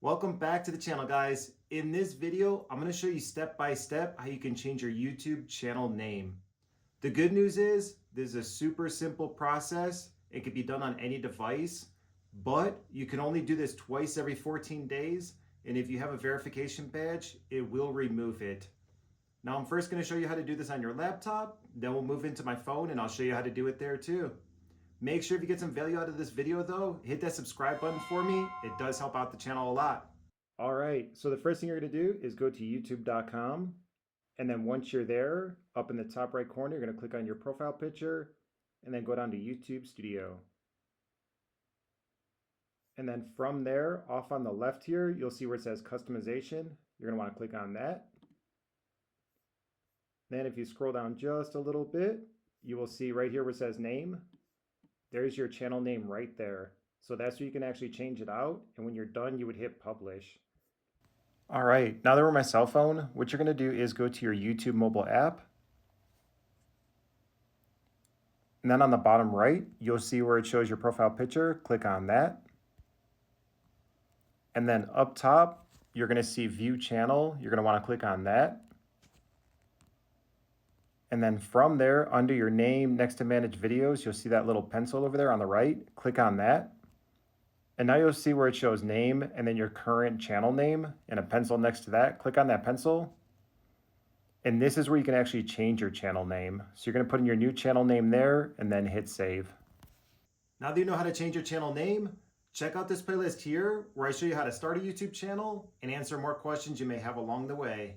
Welcome back to the channel, guys. In this video, I'm going to show you step by step how you can change your YouTube channel name. The good news is this is a super simple process. It can be done on any device, but you can only do this twice every 14 days. And if you have a verification badge, it will remove it. Now I'm first going to show you how to do this on your laptop. Then we'll move into my phone and I'll show you how to do it there too. Make sure if you get some value out of this video though, hit that subscribe button for me. It does help out the channel a lot. All right, so the first thing you're gonna do is go to youtube.com. And then once you're there, up in the top right corner, you're gonna click on your profile picture and then go down to YouTube Studio. And then from there, off on the left here, you'll see where it says customization. You're gonna wanna click on that. Then if you scroll down just a little bit, you will see right here where it says name. There's your channel name right there. So that's where you can actually change it out. And when you're done, you would hit publish. All right, now that we're on my cell phone, what you're gonna do is go to your YouTube mobile app. And then on the bottom right, you'll see where it shows your profile picture. Click on that. And then up top, you're gonna see view channel. You're gonna wanna click on that. And then from there, under your name, next to manage videos, you'll see that little pencil over there on the right. Click on that. And now you'll see where it shows name and then your current channel name and a pencil next to that. Click on that pencil. And this is where you can actually change your channel name. So you're gonna put in your new channel name there and then hit save. Now that you know how to change your channel name, check out this playlist here where I show you how to start a YouTube channel and answer more questions you may have along the way.